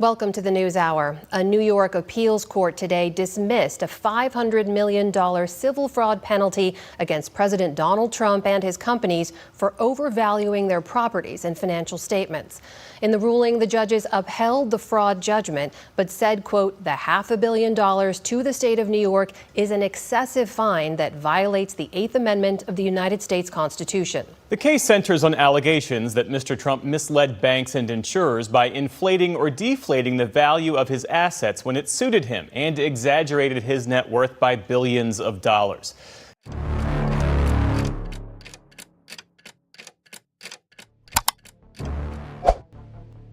Welcome to the NewsHour. A New York appeals court today dismissed a $500 million civil fraud penalty against President Donald Trump and his companies for overvaluing their properties and financial statements. In the ruling, the judges upheld the fraud judgment, but said, quote, the $500 million to the state of New York is an excessive fine that violates the Eighth Amendment of the United States Constitution. The case centers on allegations that Mr. Trump misled banks and insurers by inflating or deflating the value of his assets when it suited him and exaggerated his net worth by billions of dollars.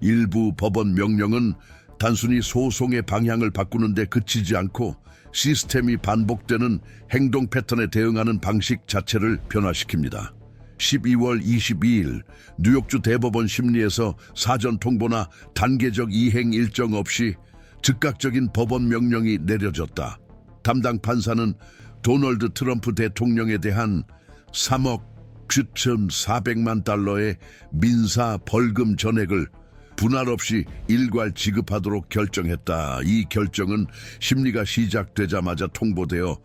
일부 법원 명령은 단순히 소송의 방향을 바꾸는 데 그치지 않고 시스템이 반복되는 행동 패턴에 대응하는 방식 자체를 변화시킵니다. 12월 22일 뉴욕주 대법원 심리에서 사전 통보나 단계적 이행 일정 없이 즉각적인 법원 명령이 내려졌다. 담당 판사는 도널드 트럼프 대통령에 대한 3억 9,400만 달러의 민사 벌금 전액을 분할 없이 일괄 지급하도록 결정했다. 이 결정은 심리가 시작되자마자 통보되어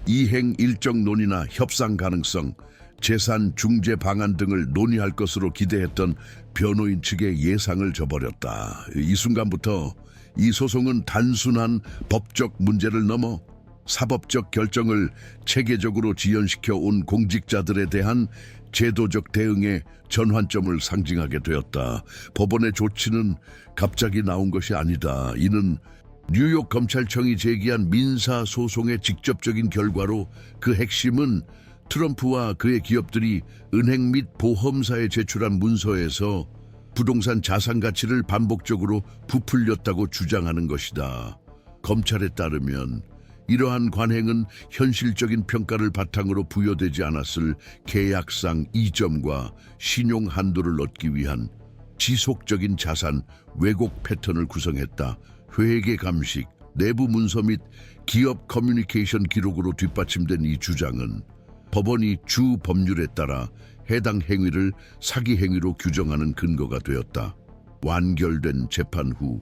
이행 일정 논의나 협상 가능성, 재산 중재 방안 등을 논의할 것으로 기대했던 변호인 측의 예상을 저버렸다. 이 순간부터 이 소송은 단순한 법적 문제를 넘어 사법적 결정을 체계적으로 지연시켜 온 공직자들에 대한 제도적 대응의 전환점을 상징하게 되었다. 법원의 조치는 갑자기 나온 것이 아니다. 이는 뉴욕 검찰청이 제기한 민사 소송의 직접적인 결과로 그 핵심은 트럼프와 그의 기업들이 은행 및 보험사에 제출한 문서에서 부동산 자산 가치를 반복적으로 부풀렸다고 주장하는 것이다. 검찰에 따르면 이러한 관행은 현실적인 평가를 바탕으로 부여되지 않았을 계약상 이점과 신용 한도를 얻기 위한 지속적인 자산 왜곡 패턴을 구성했다. 회계 감식, 내부 문서 및 기업 커뮤니케이션 기록으로 뒷받침된 이 주장은 법원이 주 법률에 따라 해당 행위를 사기 행위로 규정하는 근거가 되었다. 완결된 재판 후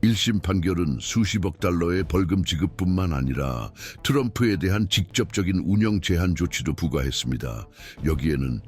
1심 판결은 수십억 달러의 벌금 지급뿐만 아니라 트럼프에 대한 직접적인 운영 제한 조치도 부과했습니다. 여기에는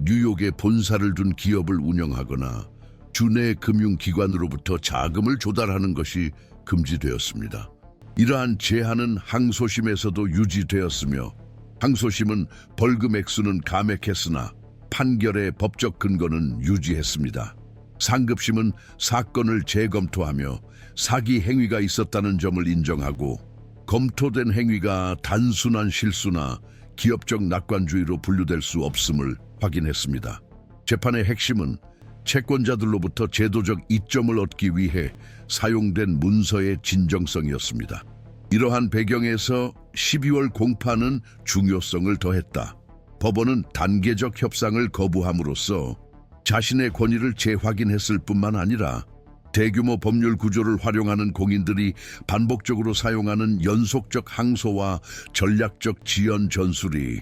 뉴욕에 본사를 둔 기업을 운영하거나 주내 금융기관으로부터 자금을 조달하는 것이 금지되었습니다. 이러한 제한은 항소심에서도 유지되었으며 항소심은 벌금 액수는 감액했으나 판결의 법적 근거는 유지했습니다. 상급심은 사건을 재검토하며 사기 행위가 있었다는 점을 인정하고 검토된 행위가 단순한 실수나 기업적 낙관주의로 분류될 수 없음을 확인했습니다. 재판의 핵심은 채권자들로부터 제도적 이점을 얻기 위해 사용된 문서의 진정성이었습니다. 이러한 배경에서 12월 공판은 중요성을 더했다. 법원은 단계적 협상을 거부함으로써 자신의 권위를 재확인했을 뿐만 아니라 대규모 법률 구조를 활용하는 공인들이 반복적으로 사용하는 연속적 항소와 전략적 지연 전술이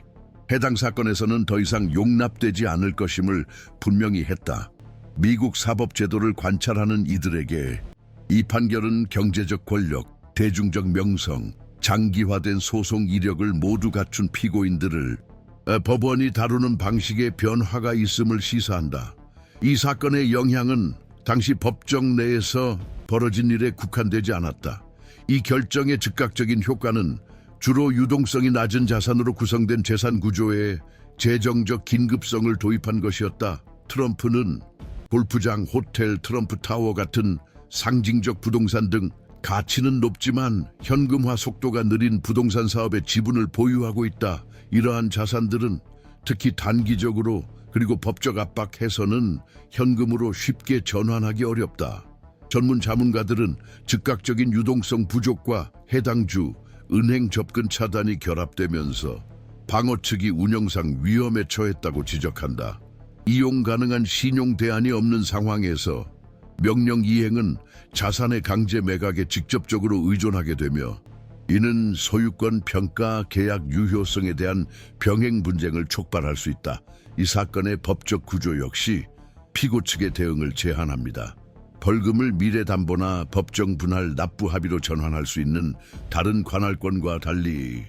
해당 사건에서는 더 이상 용납되지 않을 것임을 분명히 했다. 미국 사법 제도를 관찰하는 이들에게 이 판결은 경제적 권력, 대중적 명성, 장기화된 소송 이력을 모두 갖춘 피고인들을 법원이 다루는 방식에 변화가 있음을 시사한다. 이 사건의 영향은 당시 법정 내에서 벌어진 일에 국한되지 않았다. 이 결정의 즉각적인 효과는 주로 유동성이 낮은 자산으로 구성된 재산 구조에 재정적 긴급성을 도입한 것이었다. 트럼프는 골프장, 호텔, 트럼프 타워 같은 상징적 부동산 등 가치는 높지만 현금화 속도가 느린 부동산 사업의 지분을 보유하고 있다. 이러한 자산들은 특히 단기적으로 그리고 법적 압박 해서는 현금으로 쉽게 전환하기 어렵다. 전문 자문가들은 즉각적인 유동성 부족과 해당 주 은행 접근 차단이 결합되면서 방어 측이 운영상 위험에 처했다고 지적한다. 이용 가능한 신용 대안이 없는 상황에서 명령 이행은 자산의 강제 매각에 직접적으로 의존하게 되며 이는 소유권 평가 계약 유효성에 대한 병행 분쟁을 촉발할 수 있다. 이 사건의 법적 구조 역시 피고 측의 대응을 제한합니다. 벌금을 미래담보나 법정 분할 납부 합의로 전환할 수 있는 다른 관할권과 달리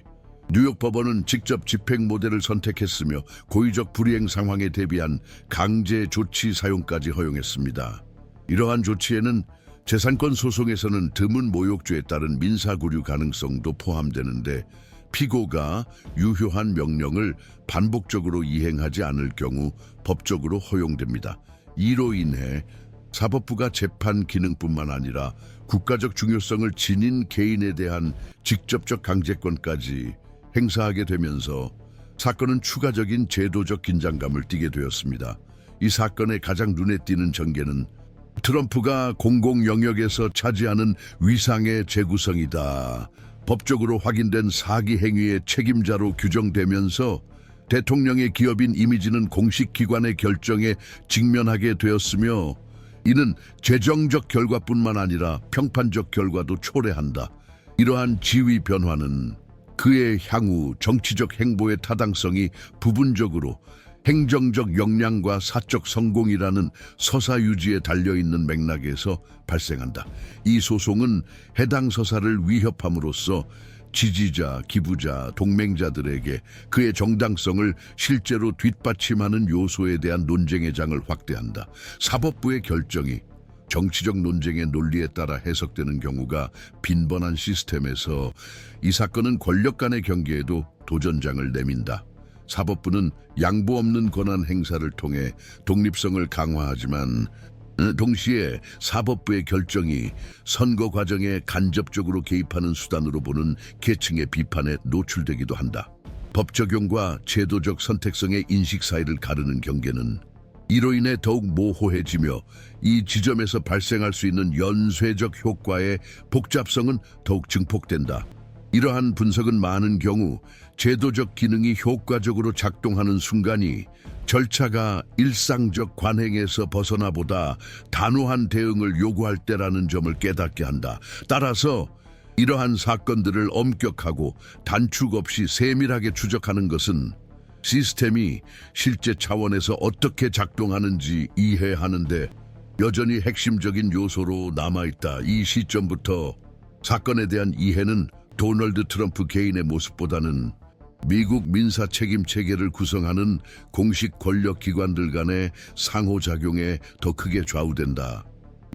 뉴욕 법원은 직접 집행 모델을 선택했으며 고의적 불이행 상황에 대비한 강제 조치 사용까지 허용했습니다. 이러한 조치에는 재산권 소송에서는 드문 모욕죄에 따른 민사구류 가능성도 포함되는데 피고가 유효한 명령을 반복적으로 이행하지 않을 경우 법적으로 허용됩니다. 이로 인해 사법부가 재판 기능뿐만 아니라 국가적 중요성을 지닌 개인에 대한 직접적 강제권까지 행사하게 되면서 사건은 추가적인 제도적 긴장감을 띠게 되었습니다. 이 사건의 가장 눈에 띄는 전개는 트럼프가 공공 영역에서 차지하는 위상의 재구성이다. 법적으로 확인된 사기 행위의 책임자로 규정되면서 대통령의 기업인 이미지는 공식 기관의 결정에 직면하게 되었으며 이는 재정적 결과뿐만 아니라 평판적 결과도 초래한다. 이러한 지위 변화는 그의 향후 정치적 행보의 타당성이 부분적으로 행정적 역량과 사적 성공이라는 서사 유지에 달려있는 맥락에서 발생한다. 이 소송은 해당 서사를 위협함으로써 지지자, 기부자, 동맹자들에게 그의 정당성을 실제로 뒷받침하는 요소에 대한 논쟁의 장을 확대한다. 사법부의 결정이 정치적 논쟁의 논리에 따라 해석되는 경우가 빈번한 시스템에서 이 사건은 권력 간의 경계에도 도전장을 내민다. 사법부는 양보 없는 권한 행사를 통해 독립성을 강화하지만 동시에 사법부의 결정이 선거 과정에 간접적으로 개입하는 수단으로 보는 계층의 비판에 노출되기도 한다. 법 적용과 제도적 선택성의 인식 사이를 가르는 경계는 이로 인해 더욱 모호해지며 이 지점에서 발생할 수 있는 연쇄적 효과의 복잡성은 더욱 증폭된다. 이러한 분석은 많은 경우 제도적 기능이 효과적으로 작동하는 순간이 절차가 일상적 관행에서 벗어나 보다 단호한 대응을 요구할 때라는 점을 깨닫게 한다. 따라서 이러한 사건들을 엄격하고 단축 없이 세밀하게 추적하는 것은 시스템이 실제 차원에서 어떻게 작동하는지 이해하는데 여전히 핵심적인 요소로 남아있다. 이 시점부터 사건에 대한 이해는 도널드 트럼프 개인의 모습보다는 미국 민사 책임 체계를 구성하는 공식 권력 기관들 간의 상호작용에 더 크게 좌우된다.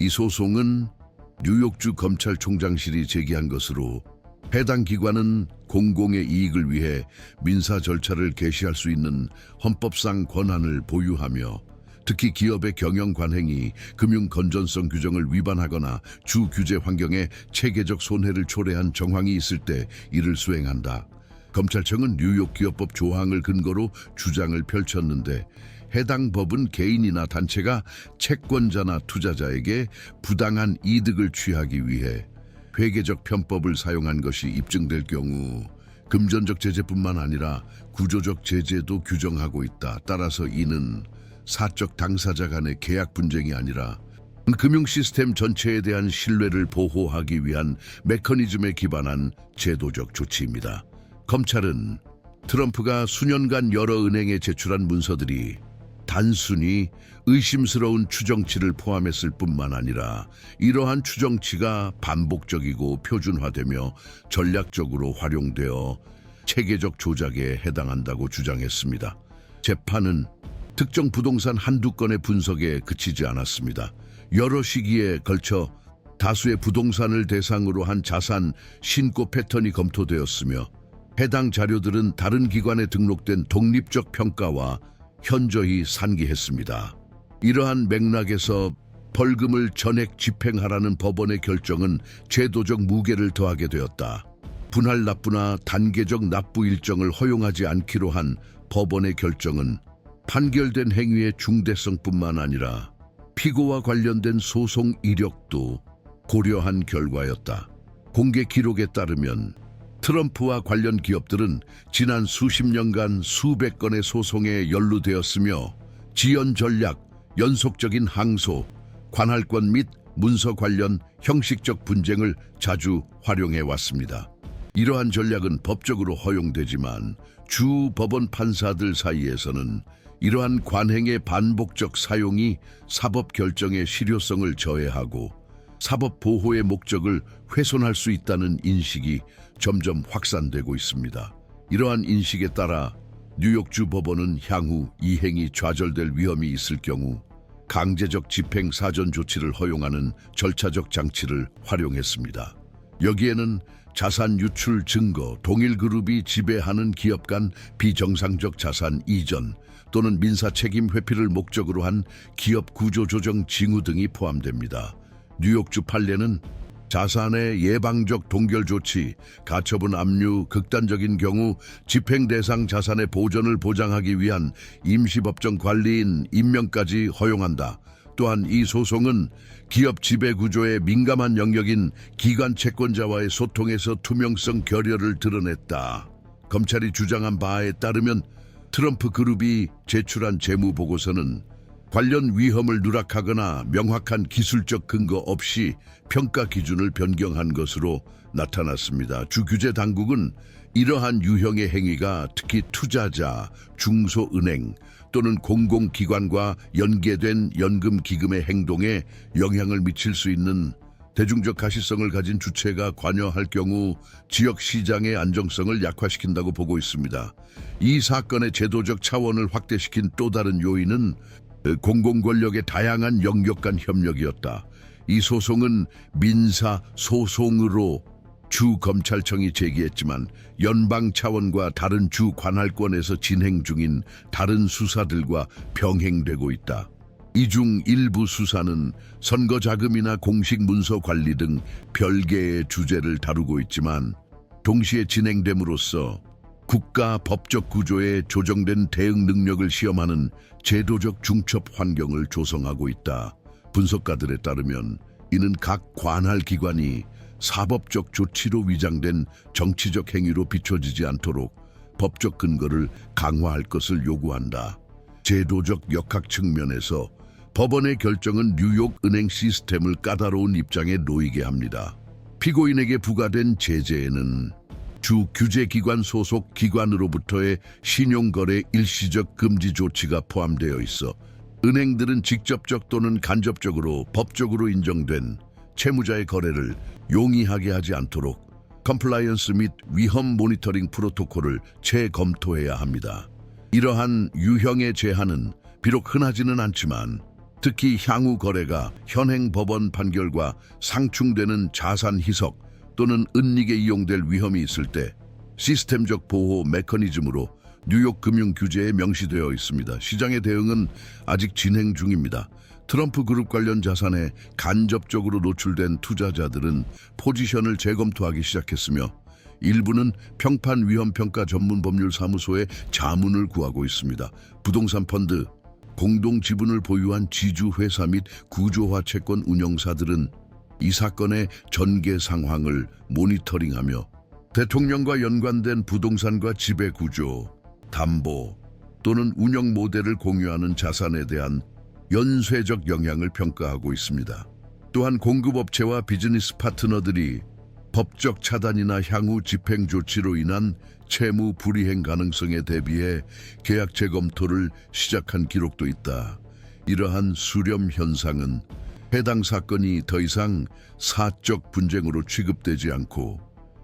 이 소송은 뉴욕주 검찰총장실이 제기한 것으로 해당 기관은 공공의 이익을 위해 민사 절차를 개시할 수 있는 헌법상 권한을 보유하며 특히 기업의 경영 관행이 금융 건전성 규정을 위반하거나 주 규제 환경에 체계적 손해를 초래한 정황이 있을 때 이를 수행한다. 검찰청은 뉴욕 기업법 조항을 근거로 주장을 펼쳤는데 해당 법은 개인이나 단체가 채권자나 투자자에게 부당한 이득을 취하기 위해 회계적 편법을 사용한 것이 입증될 경우 금전적 제재뿐만 아니라 구조적 제재도 규정하고 있다. 따라서 이는 사적 당사자 간의 계약 분쟁이 아니라 금융 시스템 전체에 대한 신뢰를 보호하기 위한 메커니즘에 기반한 제도적 조치입니다. 검찰은 트럼프가 수년간 여러 은행에 제출한 문서들이 단순히 의심스러운 추정치를 포함했을 뿐만 아니라 이러한 추정치가 반복적이고 표준화되며 전략적으로 활용되어 체계적 조작에 해당한다고 주장했습니다. 재판은 특정 부동산 한두 건의 분석에 그치지 않았습니다. 여러 시기에 걸쳐 다수의 부동산을 대상으로 한 자산 신고 패턴이 검토되었으며 해당 자료들은 다른 기관에 등록된 독립적 평가와 현저히 상기했습니다. 이러한 맥락에서 벌금을 전액 집행하라는 법원의 결정은 제도적 무게를 더하게 되었다. 분할 납부나 단계적 납부 일정을 허용하지 않기로 한 법원의 결정은 판결된 행위의 중대성뿐만 아니라 피고와 관련된 소송 이력도 고려한 결과였다. 공개 기록에 따르면 트럼프와 관련 기업들은 지난 수십 년간 수백 건의 소송에 연루되었으며 지연 전략, 연속적인 항소, 관할권 및 문서 관련 형식적 분쟁을 자주 활용해 왔습니다. 이러한 전략은 법적으로 허용되지만 주 법원 판사들 사이에서는 이러한 관행의 반복적 사용이 사법 결정의 실효성을 저해하고 사법 보호의 목적을 훼손할 수 있다는 인식이 점점 확산되고 있습니다. 이러한 인식에 따라 뉴욕주 법원은 향후 이 행위 좌절될 위험이 있을 경우 강제적 집행 사전 조치를 허용하는 절차적 장치를 활용했습니다. 여기에는 자산 유출 증거, 동일 그룹이 지배하는 기업 간 비정상적 자산 이전 또는 민사 책임 회피를 목적으로 한 기업 구조 조정 징후 등이 포함됩니다. 뉴욕주 판례는 자산의 예방적 동결 조치, 가처분 압류, 극단적인 경우 집행 대상 자산의 보전을 보장하기 위한 임시법정 관리인 임명까지 허용한다. 또한 이 소송은 기업 지배 구조의 민감한 영역인 기관 채권자와의 소통에서 투명성 결여를 드러냈다. 검찰이 주장한 바에 따르면 트럼프 그룹이 제출한 재무 보고서는 관련 위험을 누락하거나 명확한 기술적 근거 없이 평가 기준을 변경한 것으로 나타났습니다. 주 규제 당국은 이러한 유형의 행위가 특히 투자자, 중소은행 또는 공공기관과 연계된 연금기금의 행동에 영향을 미칠 수 있는 대중적 가시성을 가진 주체가 관여할 경우 지역 시장의 안정성을 약화시킨다고 보고 있습니다. 이 사건의 제도적 차원을 확대시킨 또 다른 요인은 공공권력의 다양한 영역 간 협력이었다. 이 소송은 민사 소송으로 주 검찰청이 제기했지만 연방 차원과 다른 주 관할권에서 진행 중인 다른 수사들과 병행되고 있다. 이 중 일부 수사는 선거 자금이나 공식 문서 관리 등 별개의 주제를 다루고 있지만 동시에 진행됨으로써 국가 법적 구조에 조정된 대응 능력을 시험하는 제도적 중첩 환경을 조성하고 있다. 분석가들에 따르면 이는 각 관할 기관이 사법적 조치로 위장된 정치적 행위로 비춰지지 않도록 법적 근거를 강화할 것을 요구한다. 제도적 역학 측면에서 법원의 결정은 뉴욕 은행 시스템을 까다로운 입장에 놓이게 합니다. 피고인에게 부과된 제재에는 주 규제기관 소속 기관으로부터의 신용거래 일시적 금지 조치가 포함되어 있어 은행들은 직접적 또는 간접적으로 법적으로 인정된 채무자의 거래를 용이하게 하지 않도록 컴플라이언스 및 위험 모니터링 프로토콜을 재검토해야 합니다. 이러한 유형의 제한은 비록 흔하지는 않지만 특히 향후 거래가 현행 법원 판결과 상충되는 자산 희석 또는 은닉에 이용될 위험이 있을 때 시스템적 보호 메커니즘으로 뉴욕 금융 규제에 명시되어 있습니다. 시장의 대응은 아직 진행 중입니다. 트럼프 그룹 관련 자산에 간접적으로 노출된 투자자들은 포지션을 재검토하기 시작했으며 일부는 평판 위험 평가 전문 법률 사무소에 자문을 구하고 있습니다. 부동산 펀드, 공동 지분을 보유한 지주 회사 및 구조화 채권 운용사들은 이 사건의 전개 상황을 모니터링하며 대통령과 연관된 부동산과 지배 구조, 담보 또는 운영 모델을 공유하는 자산에 대한 연쇄적 영향을 평가하고 있습니다. 또한 공급업체와 비즈니스 파트너들이 법적 차단이나 향후 집행 조치로 인한 채무 불이행 가능성에 대비해 계약 재검토를 시작한 기록도 있다. 이러한 수렴 현상은 해당 사건이 더 이상 사적 분쟁으로 취급되지 않고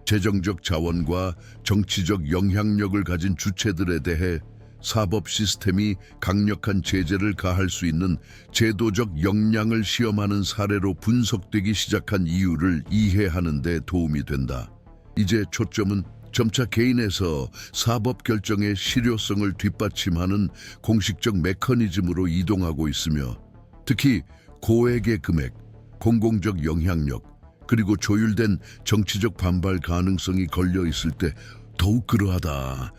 재정적 자원과 정치적 영향력을 가진 주체들에 대해 사법 시스템이 강력한 제재를 가할 수 있는 제도적 역량을 시험하는 사례로 분석되기 시작한 이유를 이해하는 데 도움이 된다. 이제 초점은 점차 개인에서 사법 결정의 실효성을 뒷받침하는 공식적 메커니즘으로 이동하고 있으며 특히 고액의 금액, 공공적 영향력, 그리고 조율된 정치적 반발 가능성이 걸려 있을 때 더욱 그러하다.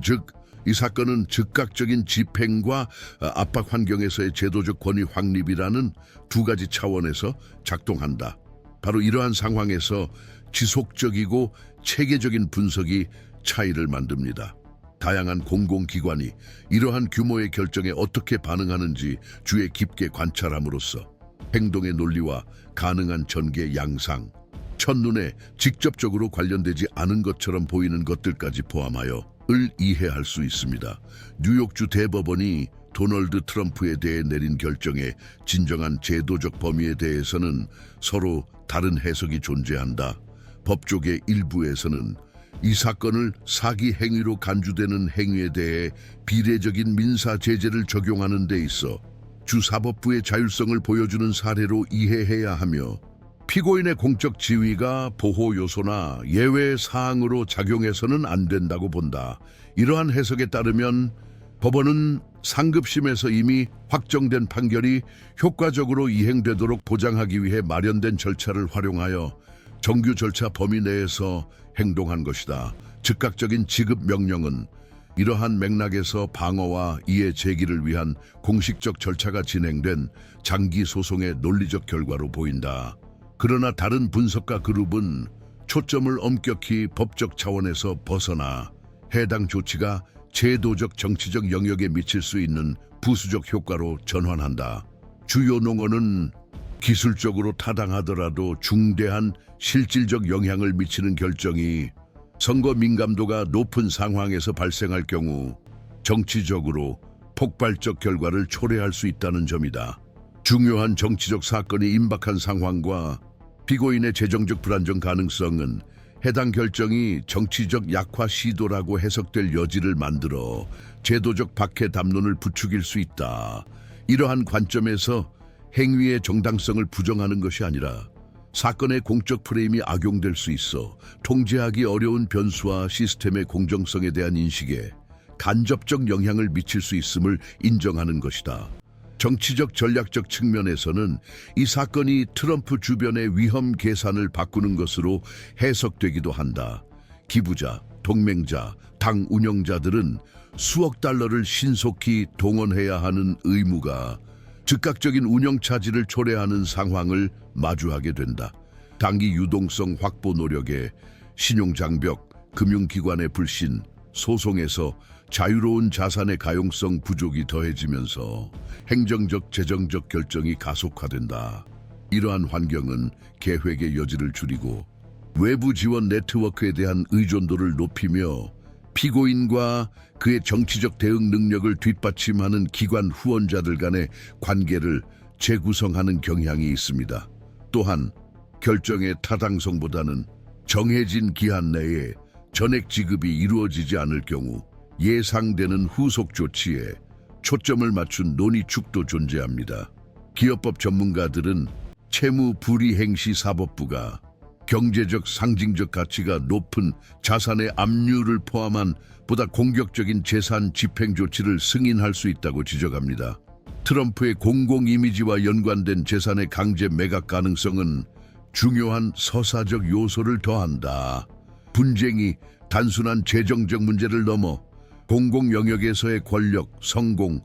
즉, 이 사건은 즉각적인 집행과 압박 환경에서의 제도적 권위 확립이라는 두 가지 차원에서 작동한다. 바로 이러한 상황에서 지속적이고 체계적인 분석이 차이를 만듭니다. 다양한 공공기관이 이러한 규모의 결정에 어떻게 반응하는지 주의 깊게 관찰함으로써 행동의 논리와 가능한 전개 양상, 첫눈에 직접적으로 관련되지 않은 것처럼 보이는 것들까지 포함하여 을 이해할 수 있습니다. 뉴욕주 대법원이 도널드 트럼프에 대해 내린 결정의 진정한 제도적 범위에 대해서는 서로 다른 해석이 존재한다. 법조계 일부에서는 이 사건을 사기 행위로 간주되는 행위에 대해 비례적인 민사 제재를 적용하는 데 있어 주사법부의 자율성을 보여주는 사례로 이해해야 하며, 피고인의 공적 지위가 보호 요소나 예외 사항으로 작용해서는 안 된다고 본다. 이러한 해석에 따르면 법원은 상급심에서 이미 확정된 판결이 효과적으로 이행되도록 보장하기 위해 마련된 절차를 활용하여 정규 절차 범위 내에서 행동한 것이다. 즉각적인 지급 명령은 이러한 맥락에서 방어와 이해 제기를 위한 공식적 절차가 진행된 장기 소송의 논리적 결과로 보인다. 그러나 다른 분석가 그룹은 초점을 엄격히 법적 차원에서 벗어나 해당 조치가 제도적 정치적 영역에 미칠 수 있는 부수적 효과로 전환한다. 주요 논어는 기술적으로 타당하더라도 중대한 실질적 영향을 미치는 결정이 선거 민감도가 높은 상황에서 발생할 경우 정치적으로 폭발적 결과를 초래할 수 있다는 점이다. 중요한 정치적 사건이 임박한 상황과 피고인의 재정적 불안정 가능성은 해당 결정이 정치적 약화 시도라고 해석될 여지를 만들어 제도적 박해 담론을 부추길 수 있다. 이러한 관점에서 행위의 정당성을 부정하는 것이 아니라 사건의 공적 프레임이 악용될 수 있어 통제하기 어려운 변수와 시스템의 공정성에 대한 인식에 간접적 영향을 미칠 수 있음을 인정하는 것이다. 정치적 전략적 측면에서는 이 사건이 트럼프 주변의 위험 계산을 바꾸는 것으로 해석되기도 한다. 기부자, 동맹자, 당 운영자들은 수억 달러를 신속히 동원해야 하는 의무가 즉각적인 운영 차질을 초래하는 상황을 마주하게 된다. 당기 유동성 확보 노력에 신용장벽, 금융기관의 불신, 소송에서 자유로운 자산의 가용성 부족이 더해지면서 행정적, 재정적 결정이 가속화된다. 이러한 환경은 계획의 여지를 줄이고 외부 지원 네트워크에 대한 의존도를 높이며 피고인과 그의 정치적 대응 능력을 뒷받침하는 기관 후원자들 간의 관계를 재구성하는 경향이 있습니다. 또한 결정의 타당성보다는 정해진 기한 내에 전액 지급이 이루어지지 않을 경우 예상되는 후속 조치에 초점을 맞춘 논의축도 존재합니다. 기업법 전문가들은 채무불이행시사법부가 경제적 상징적 가치가 높은 자산의 압류를 포함한 보다 공격적인 재산 집행 조치를 승인할 수 있다고 지적합니다. 트럼프의 공공 이미지와 연관된 재산의 강제 매각 가능성은 중요한 서사적 요소를 더한다. 분쟁이 단순한 재정적 문제를 넘어 공공 영역에서의 권력, 성공,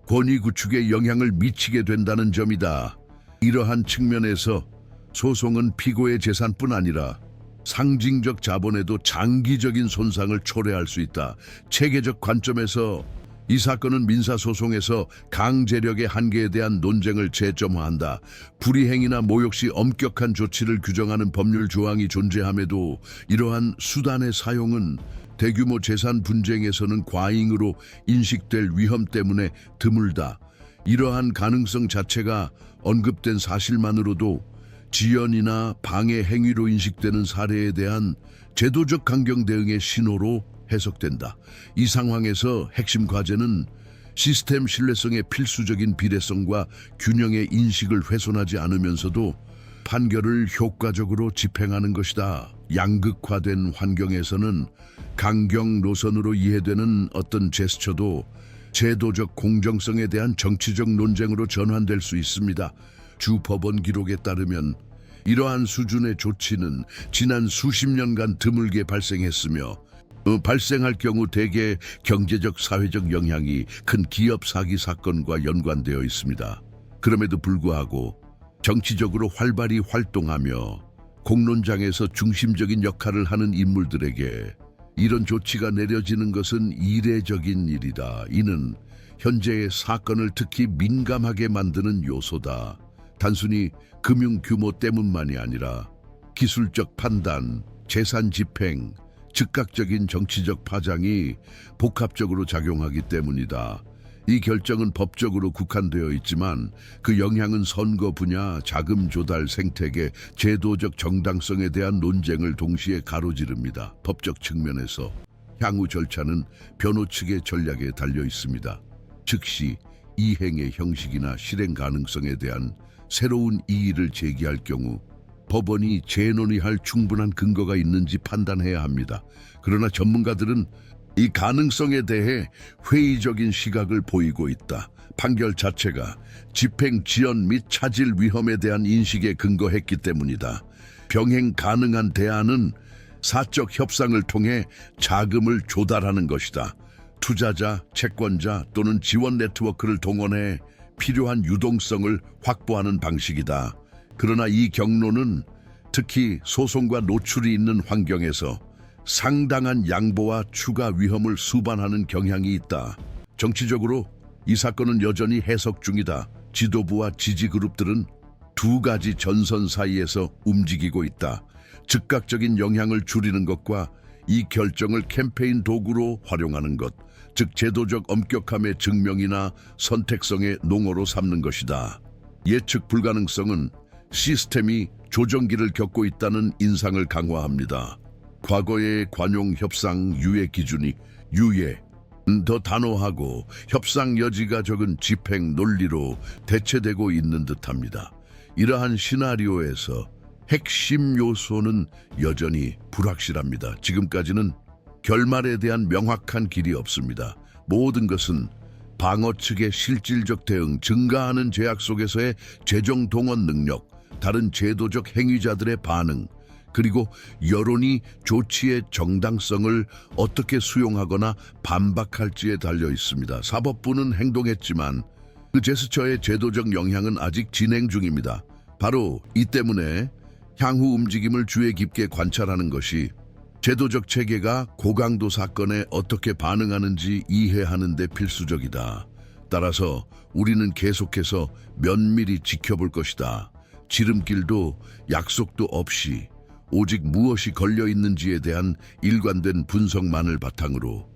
권위 구축에 영향을 미치게 된다는 점이다. 이러한 측면에서 소송은 피고의 재산뿐 아니라 상징적 자본에도 장기적인 손상을 초래할 수 있다. 체계적 관점에서 이 사건은 민사소송에서 강제력의 한계에 대한 논쟁을 재점화한다. 불이행이나 모욕 시 엄격한 조치를 규정하는 법률 조항이 존재함에도 이러한 수단의 사용은 대규모 재산 분쟁에서는 과잉으로 인식될 위험 때문에 드물다. 이러한 가능성 자체가 언급된 사실만으로도 지연이나 방해 행위로 인식되는 사례에 대한 제도적 강경 대응의 신호로 해석된다. 이 상황에서 핵심 과제는 시스템 신뢰성의 필수적인 비례성과 균형의 인식을 훼손하지 않으면서도 판결을 효과적으로 집행하는 것이다. 양극화된 환경에서는 강경 노선으로 이해되는 어떤 제스처도 제도적 공정성에 대한 정치적 논쟁으로 전환될 수 있습니다. 주 법원 기록에 따르면 이러한 수준의 조치는 지난 수십 년간 드물게 발생했으며 발생할 경우 대개 경제적 사회적 영향이 큰 기업 사기 사건과 연관되어 있습니다. 그럼에도 불구하고 정치적으로 활발히 활동하며 공론장에서 중심적인 역할을 하는 인물들에게 이런 조치가 내려지는 것은 이례적인 일이다. 이는 현재의 사건을 특히 민감하게 만드는 요소다. 단순히 금융 규모 때문만이 아니라 기술적 판단, 재산 집행, 즉각적인 정치적 파장이 복합적으로 작용하기 때문이다. 이 결정은 법적으로 국한되어 있지만 그 영향은 선거 분야, 자금 조달 생태계, 제도적 정당성에 대한 논쟁을 동시에 가로지릅니다. 법적 측면에서 향후 절차는 변호 측의 전략에 달려 있습니다. 즉시 이행의 형식이나 실행 가능성에 대한 새로운 이의를 제기할 경우 법원이 재논의할 충분한 근거가 있는지 판단해야 합니다. 그러나 전문가들은 이 가능성에 대해 회의적인 시각을 보이고 있다. 판결 자체가 집행 지연 및 차질 위험에 대한 인식에 근거했기 때문이다. 병행 가능한 대안은 사적 협상을 통해 자금을 조달하는 것이다. 투자자, 채권자 또는 지원 네트워크를 동원해 필요한 유동성을 확보하는 방식이다. 그러나 이 경로는 특히 소송과 노출이 있는 환경에서 상당한 양보와 추가 위험을 수반하는 경향이 있다. 정치적으로 이 사건은 여전히 해석 중이다. 지도부와 지지 그룹들은 두 가지 전선 사이에서 움직이고 있다. 즉각적인 영향을 줄이는 것과 이 결정을 캠페인 도구로 활용하는 것, 즉 제도적 엄격함의 증명이나 선택성의 농어로 삼는 것이다. 예측 불가능성은 시스템이 조정기를 겪고 있다는 인상을 강화합니다. 과거의 관용 협상 유예 기준이 더 단호하고 협상 여지가 적은 집행 논리로 대체되고 있는 듯합니다. 이러한 시나리오에서 핵심 요소는 여전히 불확실합니다. 지금까지는 결말에 대한 명확한 길이 없습니다. 모든 것은 방어 측의 실질적 대응, 증가하는 제약 속에서의 재정 동원 능력, 다른 제도적 행위자들의 반응, 그리고 여론이 조치의 정당성을 어떻게 수용하거나 반박할지에 달려 있습니다. 사법부는 행동했지만 그 제스처의 제도적 영향은 아직 진행 중입니다. 바로 이 때문에 향후 움직임을 주의 깊게 관찰하는 것이 제도적 체계가 고강도 사건에 어떻게 반응하는지 이해하는 데 필수적이다. 따라서 우리는 계속해서 면밀히 지켜볼 것이다. 지름길도 약속도 없이 오직 무엇이 걸려 있는지에 대한 일관된 분석만을 바탕으로